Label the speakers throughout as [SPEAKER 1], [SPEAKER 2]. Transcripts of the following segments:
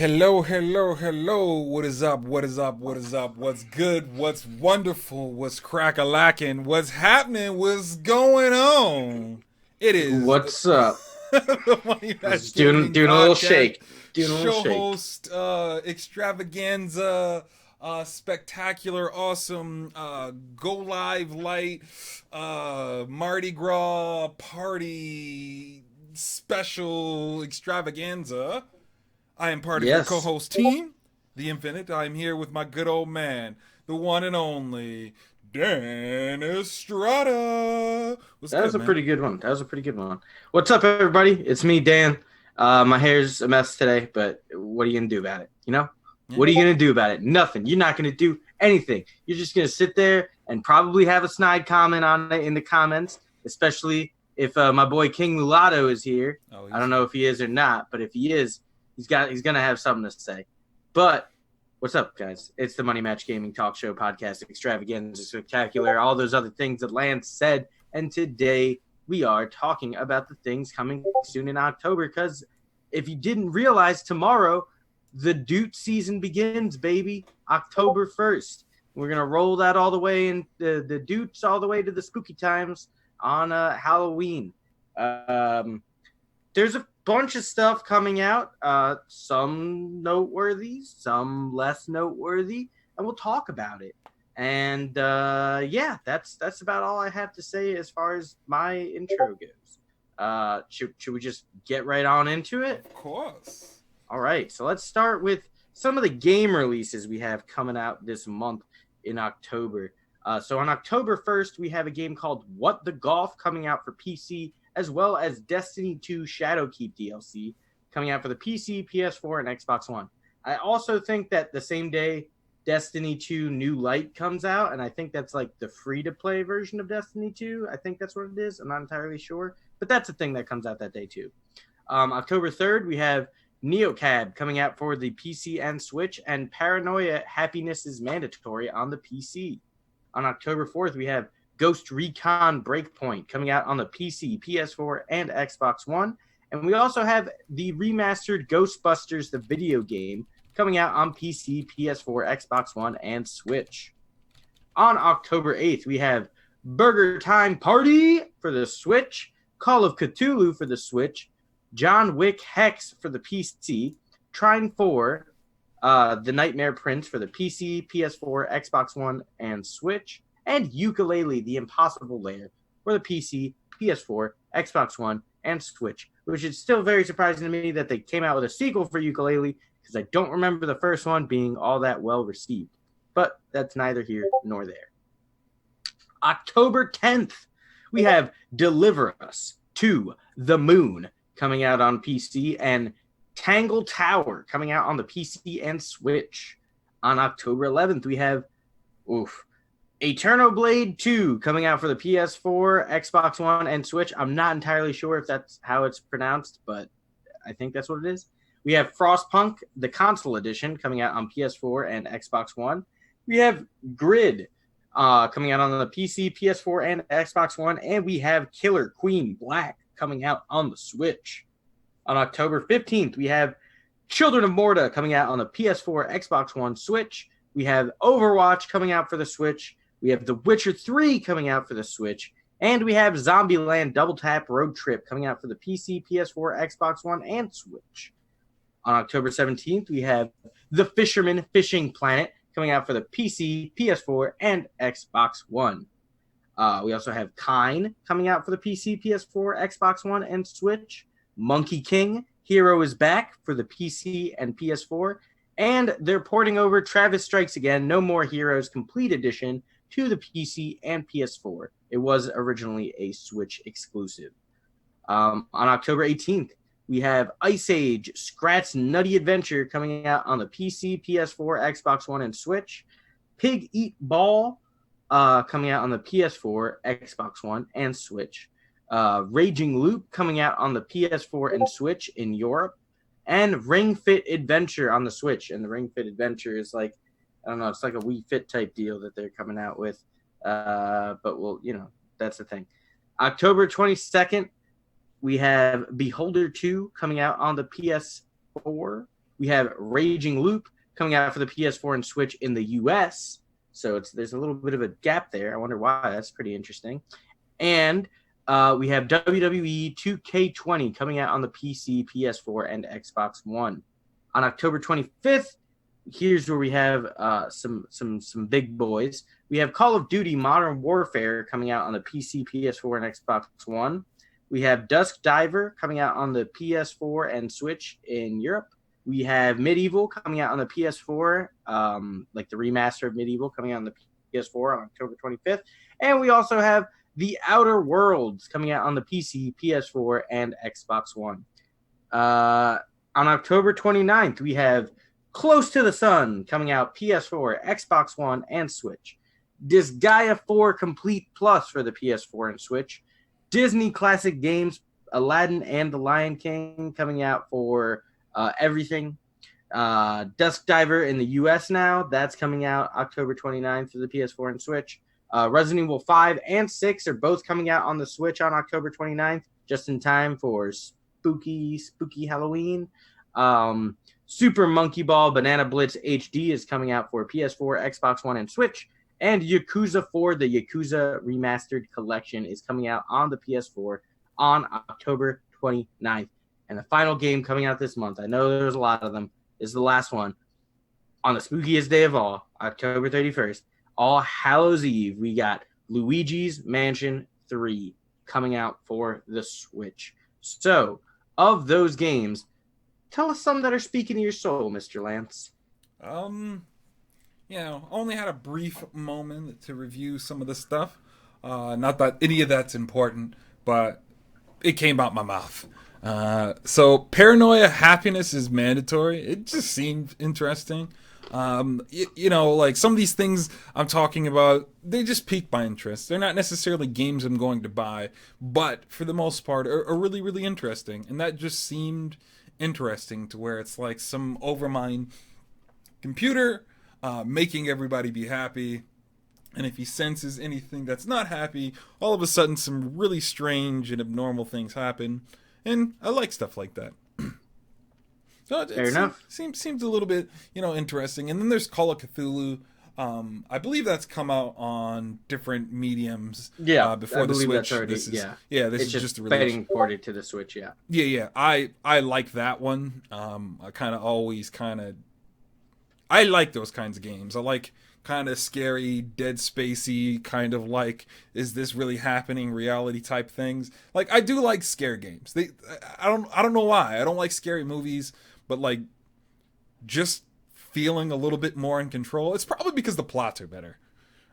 [SPEAKER 1] Hello, hello, hello. What is up? What is up? What is up? What's good? What's wonderful? What's crack-a-lacking? What's happening? What's going on? It is
[SPEAKER 2] What's up?
[SPEAKER 1] the Money Match
[SPEAKER 2] Just doing
[SPEAKER 1] Gaming
[SPEAKER 2] doing a little
[SPEAKER 1] Podcast
[SPEAKER 2] shake. Doing a little
[SPEAKER 1] show
[SPEAKER 2] shake.
[SPEAKER 1] host, extravaganza, spectacular, awesome, go live light, Mardi Gras party special extravaganza. I am part of your
[SPEAKER 2] Yes.
[SPEAKER 1] co-host team, the Infinite. I'm here with my good old man, the one and only Dan Estrata. What's
[SPEAKER 2] That was
[SPEAKER 1] good,
[SPEAKER 2] a
[SPEAKER 1] man?
[SPEAKER 2] pretty good one. That was a pretty good one. What's up, everybody? It's me, Dan. My hair's a mess today, but what are you gonna do about it?
[SPEAKER 1] Yeah.
[SPEAKER 2] What are you gonna do about it? Nothing. You're not gonna do anything. You're just gonna sit there and probably have a snide comment on it in the comments, especially if my boy King Mulatto is here.
[SPEAKER 1] Oh,
[SPEAKER 2] I
[SPEAKER 1] he's
[SPEAKER 2] don't
[SPEAKER 1] here.
[SPEAKER 2] know if he is or not, but if he is, he's gonna have something to say. But what's up, guys? It's the Money Match Gaming Talk Show Podcast Extravaganza Spectacular, all those other things that Lance said. And today we are talking about the things coming soon in October. Because if you didn't realize, tomorrow the Doot season begins, baby. October 1st. We're gonna roll that all the way in the Doots all the way to the spooky times on Halloween. Um, there's a bunch of stuff coming out, some noteworthy, some less noteworthy, and we'll talk about it. And yeah, that's about all I have to say as far as my intro goes. Should we just get right on into it?
[SPEAKER 1] Of course.
[SPEAKER 2] All right, so let's start with some of the game releases we have coming out this month in October. So on October 1st, we have a game called What the Golf coming out for PC, as well as Destiny 2 Shadowkeep DLC coming out for the PC, PS4, and Xbox One. I also think that the same day Destiny 2 New Light comes out, and I think that's like the free-to-play version of Destiny 2. I think that's what it is. I'm not entirely sure, but that's a thing that comes out that day too. October 3rd, we have Neocab coming out for the PC and Switch, and Paranoia Happiness is Mandatory on the PC. On October 4th, we have Ghost Recon Breakpoint coming out on the PC, PS4, and Xbox One. And we also have the remastered Ghostbusters, the video game, coming out on PC, PS4, Xbox One, and Switch. On October 8th, we have Burger Time Party for the Switch, Call of Cthulhu for the Switch, John Wick Hex for the PC, Trine 4, The Nightmare Prince for the PC, PS4, Xbox One, and Switch, and Yooka-Laylee, The Impossible Lair for the PC, PS4, Xbox One, and Switch, which is still very surprising to me that they came out with a sequel for Yooka-Laylee, because I don't remember the first one being all that well received. But that's neither here nor there. October 10th, we have Deliver Us to the Moon coming out on PC, and Tangle Tower coming out on the PC and Switch. On October 11th, we have Eternal Blade 2 coming out for the PS4, Xbox One, and Switch. I'm not entirely sure if that's how it's pronounced, but I think that's what it is. We have Frostpunk, the console edition, coming out on PS4 and Xbox One. We have Grid coming out on the PC, PS4, and Xbox One. And we have Killer Queen Black coming out on the Switch. On October 15th, we have Children of Morta coming out on the PS4, Xbox One, Switch. We have Overwatch coming out for the Switch. We have The Witcher 3 coming out for the Switch. And we have Zombieland Double Tap Road Trip coming out for the PC, PS4, Xbox One, and Switch. On October 17th, we have The Fisherman Fishing Planet coming out for the PC, PS4, and Xbox One. We also have Kine coming out for the PC, PS4, Xbox One, and Switch. Monkey King, Hero is Back for the PC and PS4. And they're porting over Travis Strikes Again, No More Heroes Complete Edition to the PC and PS4. It was originally a Switch exclusive. On October 18th, we have Ice Age Scrat's Nutty Adventure coming out on the PC, PS4, Xbox One, and Switch. Pig Eat Ball coming out on the PS4, Xbox One, and Switch. Raging Loop coming out on the PS4 and Switch in Europe. And Ring Fit Adventure on the Switch. And the Ring Fit Adventure is like, I don't know, it's like a Wii Fit type deal that they're coming out with. But we'll, that's the thing. October 22nd, we have Beholder 2 coming out on the PS4. We have Raging Loop coming out for the PS4 and Switch in the US. So there's a little bit of a gap there. I wonder why. That's pretty interesting. And we have WWE 2K20 coming out on the PC, PS4, and Xbox One. On October 25th, here's where we have some big boys. We have Call of Duty Modern Warfare coming out on the PC, PS4, and Xbox One. We have Dusk Diver coming out on the PS4 and Switch in Europe. We have Medieval coming out on the PS4, like the remaster of Medieval coming out on the PS4 on October 25th. And we also have The Outer Worlds coming out on the PC, PS4, and Xbox One. On October 29th, we have Close to the Sun coming out PS4, Xbox One, and Switch. Disgaea 4 Complete Plus for the PS4 and Switch. Disney Classic Games, Aladdin and the Lion King coming out for everything. Dusk Diver in the US now. That's coming out October 29th for the PS4 and Switch. Resident Evil 5 and 6 are both coming out on the Switch on October 29th, just in time for spooky Halloween. Super Monkey Ball Banana Blitz HD is coming out for PS4, Xbox One, and Switch. And Yakuza 4, the Yakuza Remastered Collection, is coming out on the PS4 on October 29th. And the final game coming out this month, I know there's a lot of them, is the last one. On the spookiest day of all, October 31st, All Hallows Eve, we got Luigi's Mansion 3 coming out for the Switch. So, of those games, tell us some that are speaking to your soul, Mr. Lance.
[SPEAKER 1] Only had a brief moment to review some of the stuff. Not that any of that's important, but it came out my mouth. So Paranoia Happiness is mandatory. It just seemed interesting. Like some of these things I'm talking about, they just pique my interest. They're not necessarily games I'm going to buy, but for the most part are really, really interesting. And that just seemed interesting to where it's like some overmind computer making everybody be happy. And if he senses anything that's not happy, all of a sudden some really strange and abnormal things happen. And I like stuff like that. So
[SPEAKER 2] Fair enough.
[SPEAKER 1] Seems a little bit, interesting. And then there's Call of Cthulhu. I believe that's come out on different mediums.
[SPEAKER 2] Yeah,
[SPEAKER 1] before the Switch. This is just a release.
[SPEAKER 2] Getting ported to the Switch. Yeah.
[SPEAKER 1] Yeah. I like that one. I like those kinds of games. I like kind of scary, Dead Spacey, kind of like, is this really happening reality type things. Like, I do like scare games. I don't know why. I don't like scary movies, but like just feeling a little bit more in control. It's probably because the plots are better.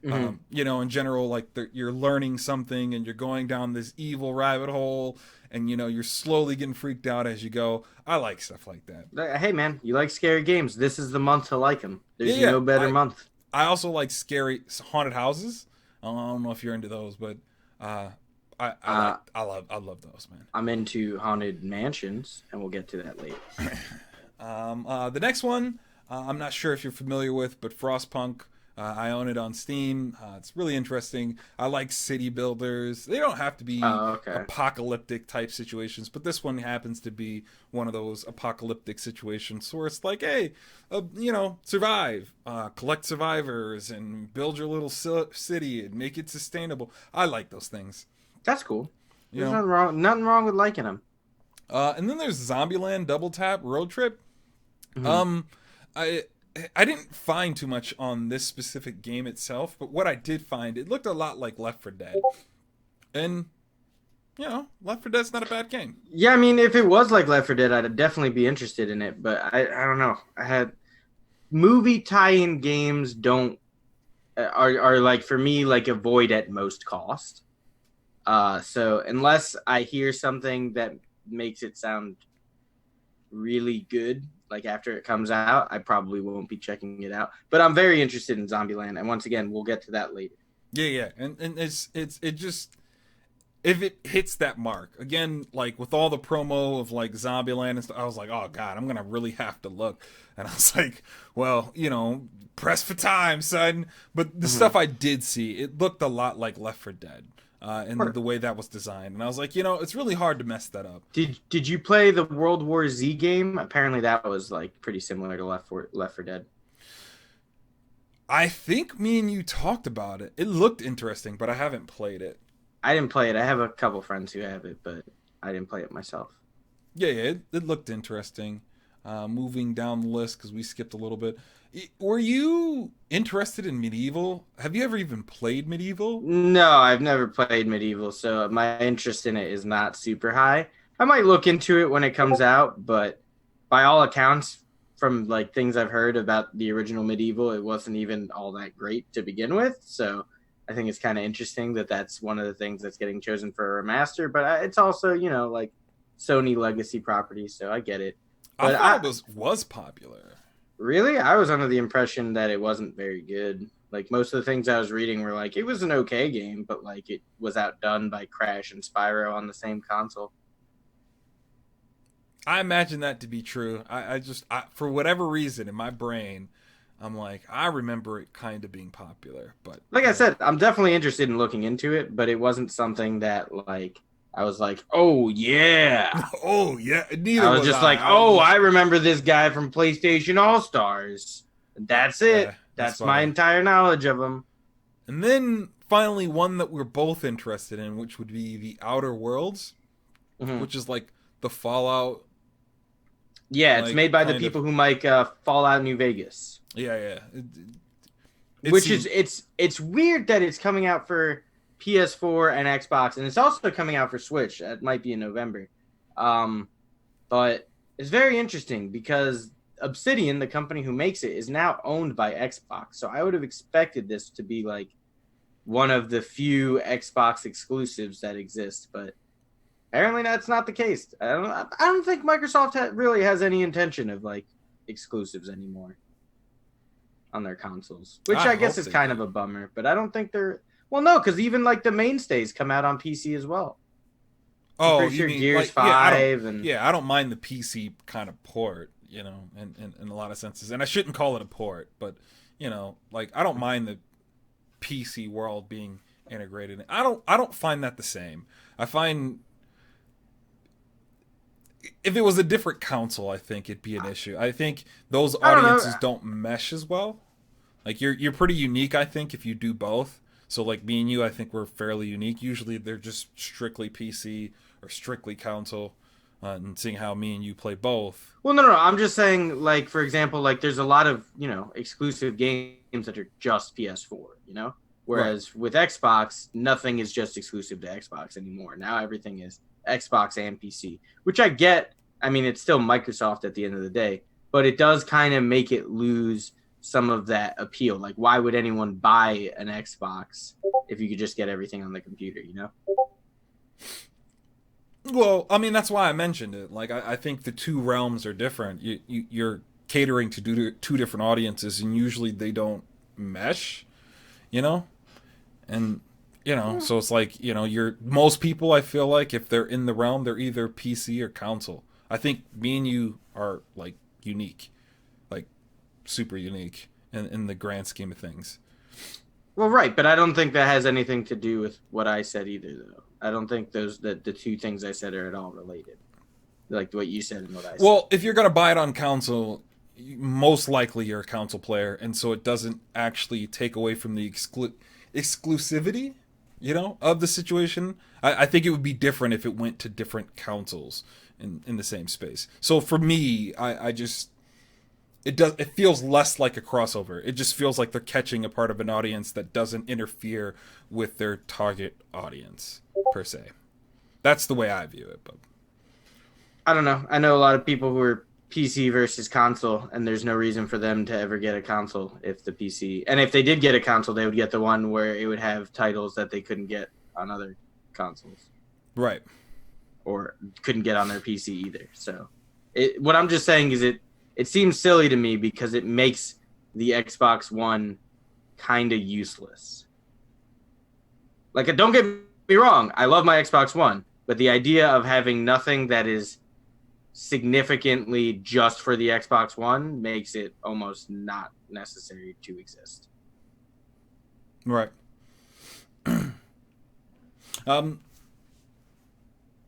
[SPEAKER 1] Mm-hmm. In general, like you're learning something and you're going down this evil rabbit hole and, you're slowly getting freaked out as you go. I like stuff like that.
[SPEAKER 2] Hey, man, you like scary games. This is the month to like them. There's no better month.
[SPEAKER 1] I also like scary haunted houses. I don't know if you're into those, but I love those, man.
[SPEAKER 2] I'm into haunted mansions, and we'll get to that later.
[SPEAKER 1] The next one, I'm not sure if you're familiar with, but Frostpunk. I own it on Steam. It's really interesting. I like city builders. They don't have to be apocalyptic type situations, but this one happens to be one of those apocalyptic situations where it's like, hey, survive, collect survivors, and build your little city and make it sustainable. I like those things.
[SPEAKER 2] That's cool. There's nothing wrong with liking them.
[SPEAKER 1] And then there's Zombieland Double Tap Road Trip.
[SPEAKER 2] Mm-hmm.
[SPEAKER 1] I didn't find too much on this specific game itself, but what I did find, it looked a lot like Left 4 Dead. And, Left 4 Dead's not a bad game.
[SPEAKER 2] Yeah, I mean, if it was like Left 4 Dead, I'd definitely be interested in it, but I don't know. I had movie tie-in games are like, for me, like avoid at most cost. So unless I hear something that makes it sound really good, like after it comes out, I probably won't be checking it out. But I'm very interested in Zombieland, and once again, we'll get to that later.
[SPEAKER 1] Yeah, and it just, if it hits that mark again, like with all the promo of like Zombieland and stuff, I was like, oh god, I'm gonna really have to look. And I was like, well, press for time, son. But the stuff I did see, it looked a lot like Left 4 Dead. and the way that was designed. And I was like, it's really hard to mess that up.
[SPEAKER 2] Did you play the World War Z game? Apparently that was like pretty similar to Left 4 Dead.
[SPEAKER 1] I think me and you talked about it. It looked interesting, but I haven't played it.
[SPEAKER 2] I didn't play it. I have a couple friends who have it, but I didn't play it myself.
[SPEAKER 1] Yeah, it looked interesting. Moving down the list, because we skipped a little bit. Were you interested in Medieval? Have you ever even played Medieval?
[SPEAKER 2] No, I've never played Medieval, so my interest in it is not super high. I might look into it when it comes out, but by all accounts, from like things I've heard about the original Medieval, it wasn't even all that great to begin with. So I think it's kind of interesting that that's one of the things that's getting chosen for a remaster. But it's also, like Sony legacy property, so I get it. But
[SPEAKER 1] I thought it was popular.
[SPEAKER 2] Really? I was under the impression that it wasn't very good. Like most of the things I was reading were like, it was an okay game, but like it was outdone by Crash and Spyro on the same console.
[SPEAKER 1] I imagine that to be true. I for whatever reason in my brain, I'm like, I remember it kind of being popular. But
[SPEAKER 2] like I said, I'm definitely interested in looking into it, but it wasn't something that like I was like, oh yeah.
[SPEAKER 1] Oh yeah. Neither
[SPEAKER 2] I was just like, I remember this guy from PlayStation All-Stars. That's it.
[SPEAKER 1] Yeah,
[SPEAKER 2] that's my entire knowledge of him.
[SPEAKER 1] And then finally one that we're both interested in, which would be The Outer Worlds, which is like the Fallout.
[SPEAKER 2] Yeah, it's made by the people who make Fallout New Vegas.
[SPEAKER 1] Yeah.
[SPEAKER 2] It's weird that it's coming out for PS4 and Xbox, and it's also coming out for Switch. That might be in November. But it's very interesting because Obsidian, the company who makes it, is now owned by Xbox. So I would have expected this to be like one of the few Xbox exclusives that exist, but apparently that's not the case. I don't think Microsoft really has any intention of like exclusives anymore on their consoles, which I guess is kind of a bummer. But I don't think they're no, because even like the mainstays come out on PC as well.
[SPEAKER 1] Oh,
[SPEAKER 2] I'm pretty sure
[SPEAKER 1] mean,
[SPEAKER 2] Gears
[SPEAKER 1] like,
[SPEAKER 2] 5
[SPEAKER 1] I don't mind the PC kind of port, in a lot of senses, and I shouldn't call it a port, but like I don't mind the PC world being integrated. I don't find that the same. I find if it was a different console, I think it'd be an issue. I think those audiences don't mesh as well. Like you're pretty unique, I think, if you do both. So like me and you, I think we're fairly unique. Usually they're just strictly PC or strictly console. And seeing how me and you play both.
[SPEAKER 2] Well, no. I'm just saying, like, for example, like there's a lot of, exclusive games that are just PS4, Whereas with Xbox, nothing is just exclusive to Xbox anymore. Now everything is Xbox and PC, which I get. I mean, it's still Microsoft at the end of the day, but it does kind of make it lose some of that appeal. Like, why would anyone buy an Xbox if you could just get everything on the computer,
[SPEAKER 1] Well, I mean, that's why I mentioned it. Like, I think the two realms are different. You're catering to two different audiences, and usually they don't mesh, And, so it's like, most people, I feel like, if they're in the realm, they're either PC or console. I think me and you are, like, unique. Like, super unique in the grand scheme of things.
[SPEAKER 2] Well, right, but I don't think that has anything to do with what I said either, though. I don't think the two things I said are at all related, like what you said and what I said.
[SPEAKER 1] Well, if you're gonna buy it on console, most likely you're a console player, and so it doesn't actually take away from the exclusivity, of the situation. I think it would be different if it went to different consoles in the same space. So for me, I just it feels less like a crossover. It just feels like they're catching a part of an audience that doesn't interfere with their target audience per se. That's the way I view it. But
[SPEAKER 2] I don't know. I know a lot of people who are PC versus console, and there's no reason for them to ever get a console if the PC. And if they did get a console, they would get the one where it would have titles that they couldn't get on other consoles.
[SPEAKER 1] Right.
[SPEAKER 2] Or couldn't get on their PC either. So what I'm just saying is it seems silly to me because it makes the Xbox One kind of useless. Like, don't get me wrong, I love my Xbox One, but the idea of having nothing that is significantly just for the Xbox One makes it almost not necessary to exist.
[SPEAKER 1] Right. Um,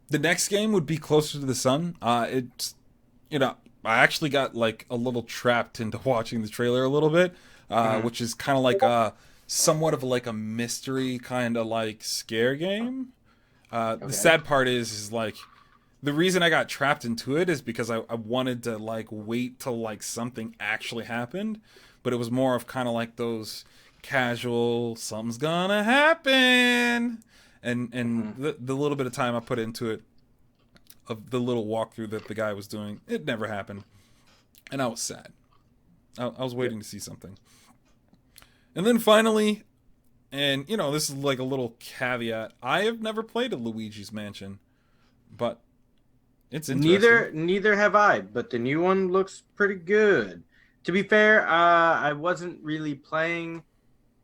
[SPEAKER 1] the next game would be Closer to the Sun. It's, I actually got like a little trapped into watching the trailer a little bit, which is kind of like somewhat of like a mystery kind of like scare game. The sad part is like the reason I got trapped into it is because I wanted to like wait till like something actually happened, but it was more of kind of like those casual something's gonna happen, and the little bit of time I put into it of the little walkthrough that the guy was doing, it never happened, and I was sad. I was waiting to see something, and then finally, and this is like a little caveat, I have never played a Luigi's Mansion, but it's interesting.
[SPEAKER 2] Neither have I, but the new one looks pretty good. To be fair, I wasn't really playing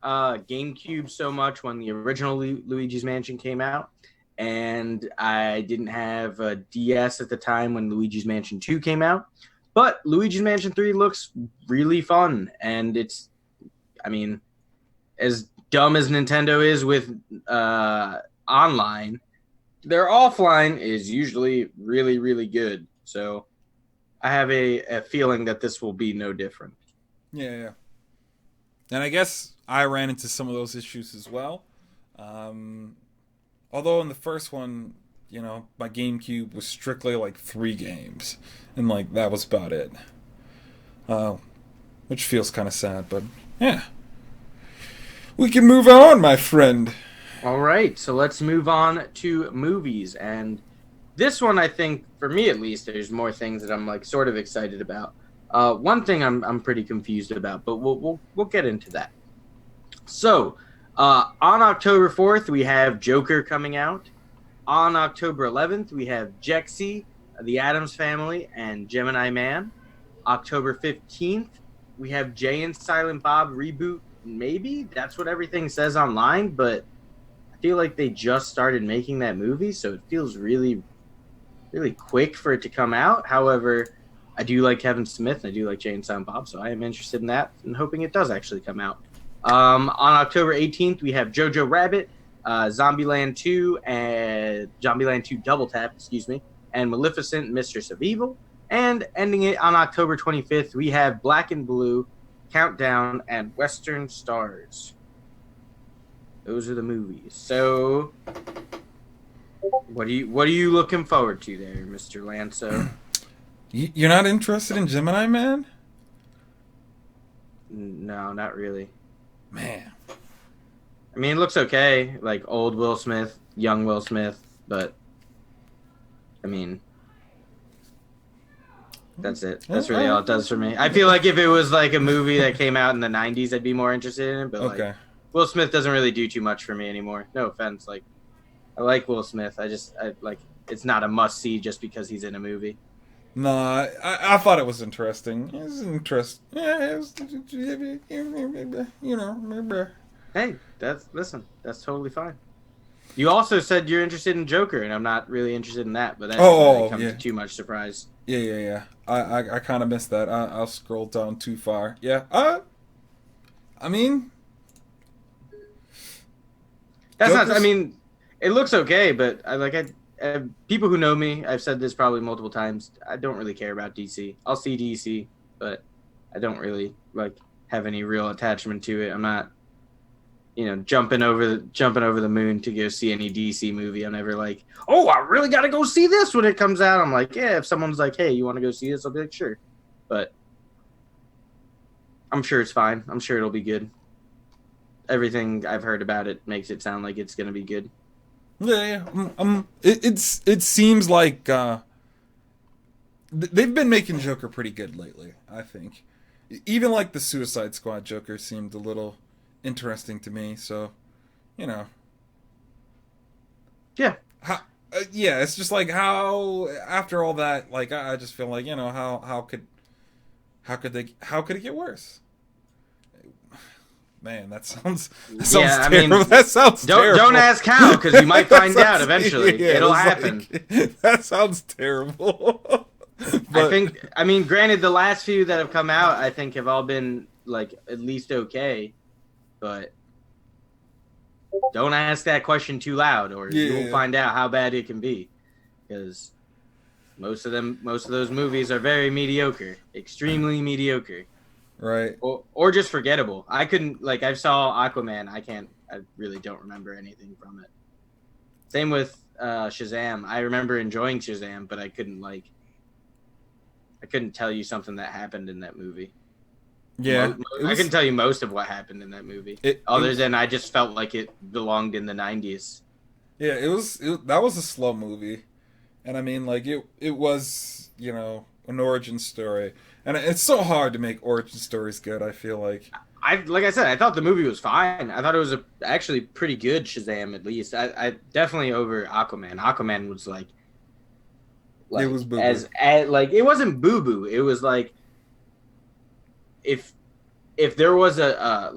[SPEAKER 2] GameCube so much when the original Luigi's Mansion came out, and I didn't have a DS at the time when Luigi's Mansion 2 came out. But Luigi's Mansion 3 looks really fun, and it's, I mean, as dumb as Nintendo is with online, their offline is usually really, really good. So I have a feeling that this will be no different.
[SPEAKER 1] Yeah. And I guess I ran into some of those issues as well. Although in the first one, my GameCube was strictly like 3 games, and like that was about it. Which feels kind of sad, but yeah. We can move on, my friend.
[SPEAKER 2] All right, so let's move on to movies, and this one, I think, for me at least, there's more things that I'm like sort of excited about. One thing I'm pretty confused about, but we'll get into that. So, on October 4th, we have Joker coming out. On October 11th, we have Jexy, The Addams Family, and Gemini Man. October 15th, we have Jay and Silent Bob reboot. Maybe that's what everything says online, but I feel like they just started making that movie, so it feels really, really quick for it to come out. However, I do like Kevin Smith, and I do like Jay and Silent Bob, so I am interested in that and hoping it does actually come out. On October 18th, we have Jojo Rabbit, Zombieland 2, and Zombieland 2 Double Tap, and Maleficent, Mistress of Evil. And ending it on October 25th, we have Black and Blue, Countdown, and Western Stars. Those are the movies. So, what are you looking forward to there, Mr. Lanso?
[SPEAKER 1] You're not interested in Gemini Man?
[SPEAKER 2] No, not really.
[SPEAKER 1] Man.
[SPEAKER 2] I mean, it looks okay, like old Will Smith, young Will Smith, but I mean, that's it. That's really all it does for me. I feel like if it was like a movie that came out in the 90s, I'd be more interested in it, but like Will Smith doesn't really do too much for me anymore. No offense, like I like Will Smith. I like it's not a must see just because he's in a movie.
[SPEAKER 1] No, I thought it was interesting. It was interesting. Yeah,
[SPEAKER 2] Hey, that's totally fine. You also said you're interested in Joker, and I'm not really interested in that, but that doesn't come to too much surprise.
[SPEAKER 1] Yeah. I kind of missed that. I'll scroll down too far. Yeah. I mean,
[SPEAKER 2] that's Joker's... not. I mean, it looks okay, but people who know me, I've said this probably multiple times. I don't really care about DC. I'll see DC, but I don't really have any real attachment to it. I'm not, jumping over the moon to go see any DC movie. I'm never like, oh, I really got to go see this when it comes out. I'm like, yeah, if someone's like, hey, you want to go see this? I'll be like, sure. But I'm sure it's fine. I'm sure it'll be good. Everything I've heard about it makes it sound like it's going to be good.
[SPEAKER 1] Yeah. It seems like they've been making Joker pretty good lately, I think. Even like the Suicide Squad Joker seemed a little interesting to me, so
[SPEAKER 2] yeah.
[SPEAKER 1] Yeah, it's just like how after all that, like I just feel like how could it get worse? Man, that sounds terrible. I mean, that sounds terrible.
[SPEAKER 2] Don't ask how, because you might find out eventually. Yeah, it'll happen.
[SPEAKER 1] That sounds terrible.
[SPEAKER 2] But, I mean, granted, the last few that have come out, I think, have all been like at least okay, but don't ask that question too loud, or you will
[SPEAKER 1] Yeah.
[SPEAKER 2] find out how bad it can be. Because most of those movies are very mediocre, extremely mediocre,
[SPEAKER 1] Right.
[SPEAKER 2] or just forgettable. I couldn't like I saw Aquaman. I really don't remember anything from it. Same with Shazam. I remember enjoying Shazam, but I couldn't tell you something that happened in that movie.
[SPEAKER 1] Yeah. It
[SPEAKER 2] I
[SPEAKER 1] was.
[SPEAKER 2] couldn't tell you most of what happened in that movie,
[SPEAKER 1] It
[SPEAKER 2] other
[SPEAKER 1] was.
[SPEAKER 2] than I just felt like it belonged in the '90s.
[SPEAKER 1] Yeah. It was. That was a slow movie, and I mean, like it was. An origin story, and it's so hard to make origin stories good. I feel like.
[SPEAKER 2] Like I said, I thought the movie was fine. I thought it was actually pretty good. Shazam, at least. I definitely over Aquaman. Aquaman was
[SPEAKER 1] It was
[SPEAKER 2] like
[SPEAKER 1] boo boo.
[SPEAKER 2] as like it wasn't boo boo. It was like if there was a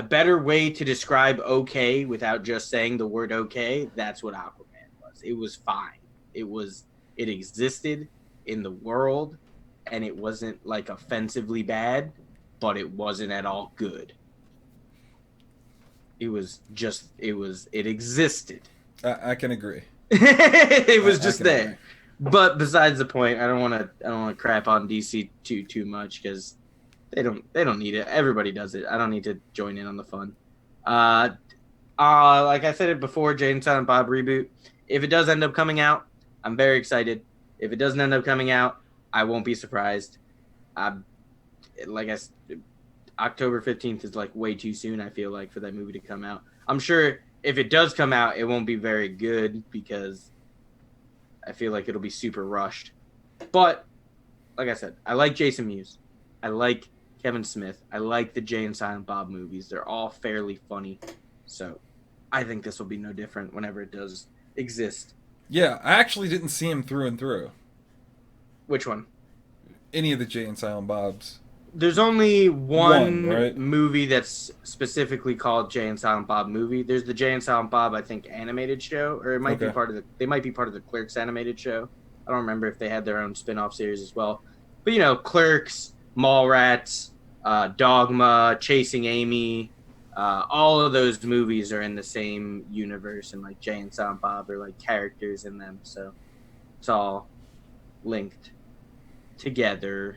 [SPEAKER 2] better way to describe okay without just saying the word okay, that's what Aquaman was. It was fine. It existed in the world, and it wasn't like offensively bad, but it wasn't at all good. It existed.
[SPEAKER 1] I can agree.
[SPEAKER 2] It was
[SPEAKER 1] I
[SPEAKER 2] just
[SPEAKER 1] can agree.
[SPEAKER 2] there. But besides the point, I don't want to crap on DC too much because they don't need it. Everybody does it. I don't need to join in on the fun. Uh, like I said it before, Jay and Silent Bob reboot. If it does end up coming out, I'm very excited. If it doesn't end up coming out, I won't be surprised. I like I October 15th is like way too soon. I feel like for that movie to come out. I'm sure if it does come out, it won't be very good because I feel like it'll be super rushed. But like I said, I like Jason Mewes. I like Kevin Smith. I like the Jay and Silent Bob movies. They're all fairly funny. So I think this will be no different whenever it does exist.
[SPEAKER 1] Yeah, I actually didn't see him through and through.
[SPEAKER 2] Which one?
[SPEAKER 1] Any of the Jay and Silent Bobs.
[SPEAKER 2] There's only
[SPEAKER 1] One,
[SPEAKER 2] one
[SPEAKER 1] right?
[SPEAKER 2] movie that's specifically called Jay and Silent Bob movie. There's the Jay and Silent Bob, I think, animated show, or it might be
[SPEAKER 1] Okay.
[SPEAKER 2] part of they might be part of the Clerks animated show. I don't remember if they had their own spin-off series as well. But Clerks, Mallrats, Dogma, Chasing Amy, all of those movies are in the same universe, and like Jay and Silent Bob are like characters in them, so it's all linked together.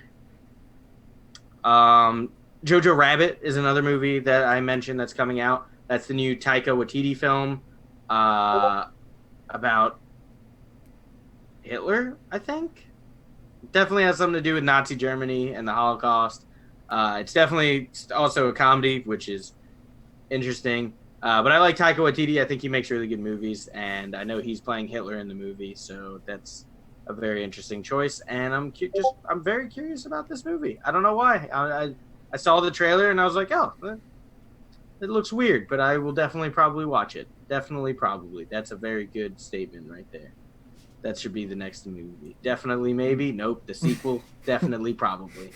[SPEAKER 2] Jojo Rabbit is another movie that I mentioned that's coming out. That's the new Taika Waititi film about Hitler, I think. Definitely has something to do with Nazi Germany and the Holocaust. It's definitely also a comedy, which is interesting. But I like Taika Waititi. I think he makes really good movies, and I know he's playing Hitler in the movie, so that's a very interesting choice. And I'm very curious about this movie. I don't know why. I saw the trailer and I was like, oh, it looks weird, but I will definitely probably watch it. Definitely, probably. That's a very good statement right there. That should be the next movie. Definitely, maybe. Nope. The sequel. Definitely, probably.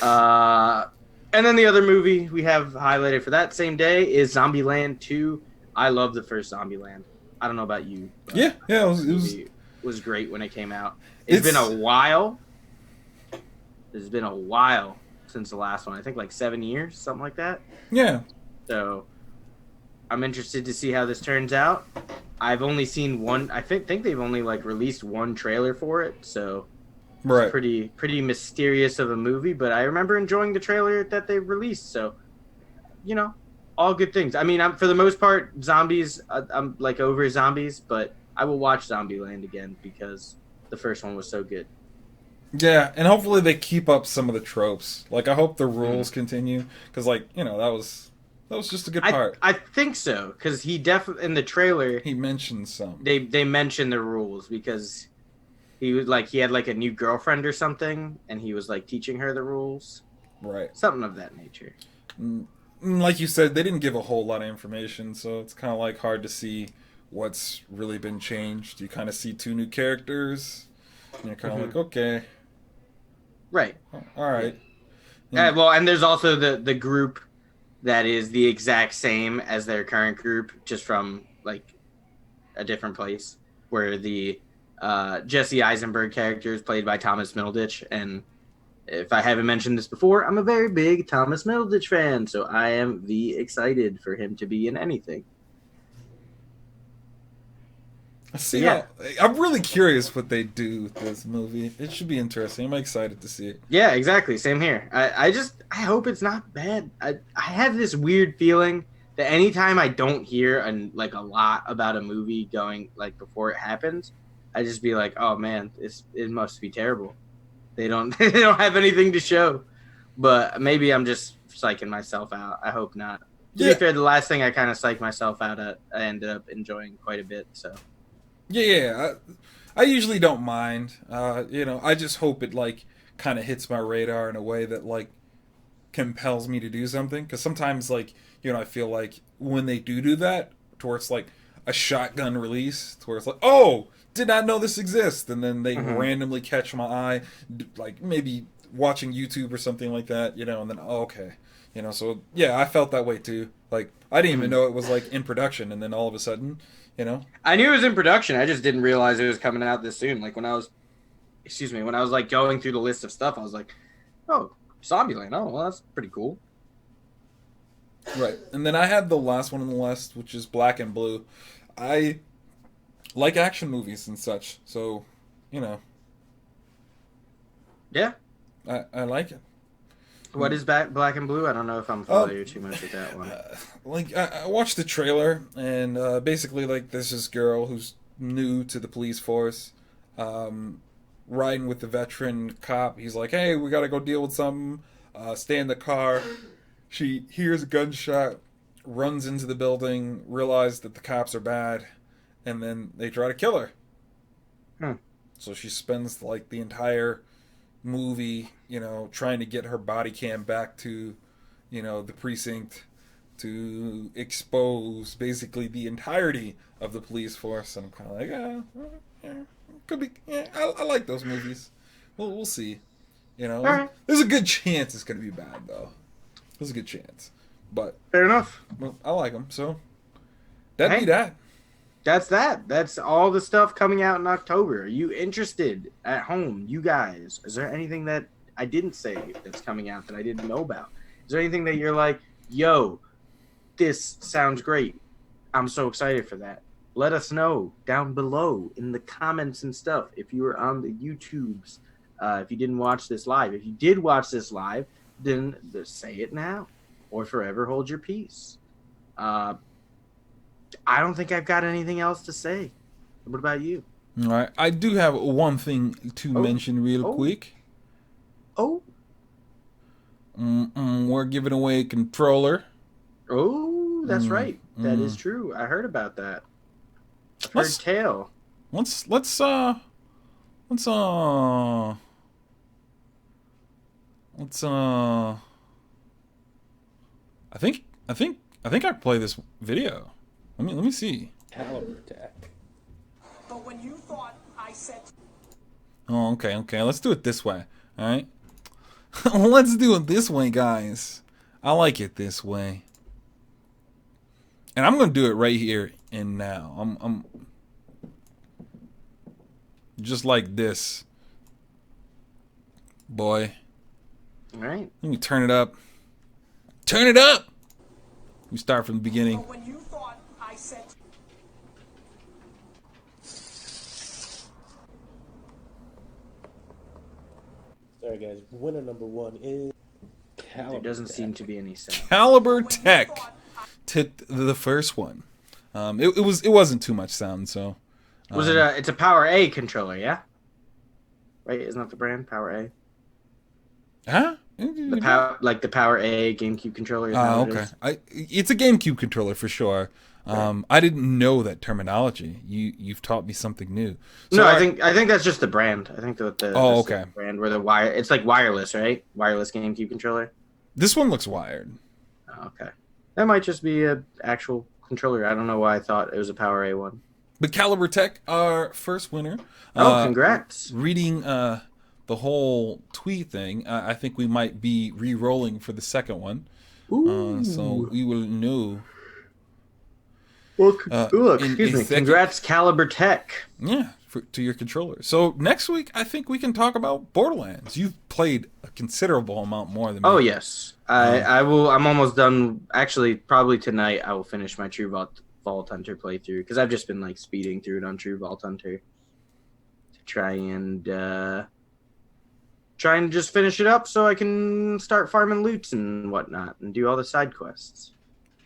[SPEAKER 2] Uh, and then the other movie we have highlighted for that same day is Zombieland 2. I love the first Zombieland. I don't know about you, but
[SPEAKER 1] Yeah, yeah.
[SPEAKER 2] the movie was great when it came out. It's been
[SPEAKER 1] It's
[SPEAKER 2] a while. It's been a while since the last one. I think like 7 years, something like that.
[SPEAKER 1] yeah.
[SPEAKER 2] So I'm interested to see how this turns out. I've only seen one. I think they've only like released one trailer for it, so it's
[SPEAKER 1] Right.
[SPEAKER 2] pretty mysterious of a movie. But I remember enjoying the trailer that they released. So all good things. I mean, for the most part, zombies. I'm like over zombies, but I will watch Zombieland again because the first one was so good.
[SPEAKER 1] Yeah, and hopefully they keep up some of the tropes. Like I hope the
[SPEAKER 2] Mm.
[SPEAKER 1] rules continue because, that was just a good
[SPEAKER 2] I
[SPEAKER 1] part.
[SPEAKER 2] I think so because he definitely in the trailer
[SPEAKER 1] He mentioned some.
[SPEAKER 2] they mentioned the rules because he had like a new girlfriend or something and he was like teaching her the rules,
[SPEAKER 1] Right.
[SPEAKER 2] something of that nature.
[SPEAKER 1] Like you said, they didn't give a whole lot of information, so it's kind of like hard to see what's really been changed. You kind of see two new characters, and you're kind of like, okay,
[SPEAKER 2] Right.
[SPEAKER 1] all
[SPEAKER 2] Yeah.
[SPEAKER 1] right. And,
[SPEAKER 2] Well, and there's also the group that is the exact same as their current group, just from like a different place, where the Jesse Eisenberg character is played by Thomas Middleditch, and if I haven't mentioned this before, I'm a very big Thomas Middleditch fan, so I am excited for him to be in anything.
[SPEAKER 1] See how I'm really curious what they do with this movie. It should be interesting. I'm excited to see it.
[SPEAKER 2] Yeah, exactly. Same here. I hope it's not bad. I have this weird feeling that anytime I don't hear a lot about a movie going like before it happens, I just be like, oh man, it must be terrible. They don't they don't have anything to show. But maybe I'm just psyching myself out. I hope not. To be fair, the last thing I kind of psyched myself out at, I ended up enjoying quite a bit. So.
[SPEAKER 1] Yeah. I usually don't mind. I just hope it like kind of hits my radar in a way that like compels me to do something. Because sometimes like I feel like when they do that, towards like a shotgun release, towards like did not know this exists, and then they randomly catch my eye, like maybe watching YouTube or something like that, and then okay, so yeah, I felt that way too. Like I didn't even know it was like in production, and then all of a sudden.
[SPEAKER 2] I knew it was in production. I just didn't realize it was coming out this soon. Like when I was like going through the list of stuff, I was like, oh, Zombieland. Oh, well, that's pretty cool.
[SPEAKER 1] Right. And then I had the last one on the list, which is Black and Blue. I like action movies and such. So,
[SPEAKER 2] Yeah.
[SPEAKER 1] I like it.
[SPEAKER 2] What is Black and Blue? I don't know if I'm familiar too much with that one.
[SPEAKER 1] I watched the trailer, and basically, like, there's this girl who's new to the police force, riding with the veteran cop. He's like, hey, we gotta go deal with something. Stay in the car. She hears a gunshot, runs into the building, realizes that the cops are bad, and then they try to kill her. So she spends, like, the entire movie, trying to get her body cam back to, the precinct to expose basically the entirety of the police force. And I'm kind of like, could be. Yeah, I like those movies. We'll see.
[SPEAKER 2] Right.
[SPEAKER 1] There's a good chance it's gonna be bad though. There's a good chance, but
[SPEAKER 2] fair enough.
[SPEAKER 1] Well, I like them, so that'd be that.
[SPEAKER 2] That's all the stuff coming out in October. Are you interested at home, you guys? Is there anything that I didn't say that's coming out that I didn't know about? Is there anything that you're like, yo, this sounds great. I'm so excited for that. Let us know down below in the comments and stuff. If you were on the YouTubes, if you didn't watch this live. If you did watch this live, then say it now or forever hold your peace. I don't think I've got anything else to say. What about you?
[SPEAKER 1] All right. I do have one thing to mention real quick. We're giving away a controller.
[SPEAKER 2] Oh, that's right. That is true. I heard about that. I've heard tale.
[SPEAKER 1] Let's I think I can play this video. Let me see.
[SPEAKER 3] Caliber Tech. But when you thought I said.
[SPEAKER 1] Oh, okay. Let's do it this way. All right. Let's do it this way, guys. I like it this way. And I'm gonna do it right here and now. I'm just like this, boy.
[SPEAKER 2] All right.
[SPEAKER 1] Let me turn it up. Turn it up. We start from the beginning.
[SPEAKER 3] But when you thought I said. Sorry, guys. Winner number one is.
[SPEAKER 2] There doesn't seem to be any sound.
[SPEAKER 1] Caliber Tech tipped the first one. It wasn't too much sound, so.
[SPEAKER 2] Was it it's a Power A controller, yeah? Right, isn't that the brand? Power A?
[SPEAKER 1] Huh?
[SPEAKER 2] The Power A GameCube controller.
[SPEAKER 1] Okay. It's a GameCube controller for sure.
[SPEAKER 2] Right.
[SPEAKER 1] I didn't know that terminology. You've taught me something new. So
[SPEAKER 2] no, I think that's just the brand. I think the
[SPEAKER 1] okay.
[SPEAKER 2] The brand where the wire. It's like wireless, right? Wireless GameCube controller.
[SPEAKER 1] This one looks wired.
[SPEAKER 2] Oh, okay. That might just be an actual controller. I don't know why I thought it was a Power A one.
[SPEAKER 1] But Caliber Tech, our first winner.
[SPEAKER 2] Congrats.
[SPEAKER 1] Reading the whole tweet thing, I think we might be re-rolling for the second one. So we will know.
[SPEAKER 2] Well, excuse me. Congrats, Caliber Tech.
[SPEAKER 1] Yeah, to your controller. So next week, I think we can talk about Borderlands. You've played a a considerable amount more than me.
[SPEAKER 2] Oh yes, I will. I'm almost done. Actually, probably tonight I will finish my True Vault Hunter playthrough because I've just been like speeding through it on True Vault Hunter to try and just finish it up so I can start farming loots and whatnot and do all the side quests.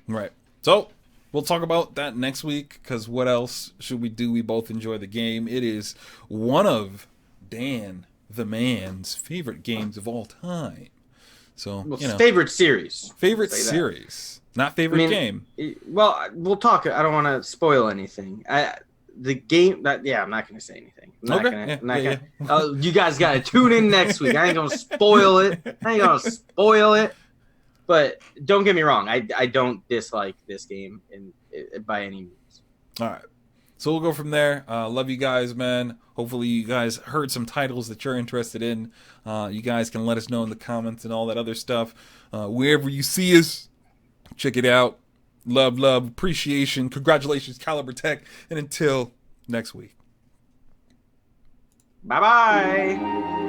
[SPEAKER 1] Right. So we'll talk about that next week because what else should we do? We both enjoy the game. It is one of Dan the Man's favorite games of all time. So,
[SPEAKER 2] favorite series.
[SPEAKER 1] Favorite series. Not favorite game.
[SPEAKER 2] Well, we'll talk. I don't want to spoil anything. The game I'm not going to say anything. You guys got to tune in next week. I ain't going to spoil it. But don't get me wrong. I don't dislike this game by any means.
[SPEAKER 1] All right. So we'll go from there. Love you guys, man. Hopefully you guys heard some titles that you're interested in. You guys can let us know in the comments and all that other stuff. Wherever you see us, check it out. Love, appreciation. Congratulations, Caliber Tech. And until next week.
[SPEAKER 2] Bye-bye.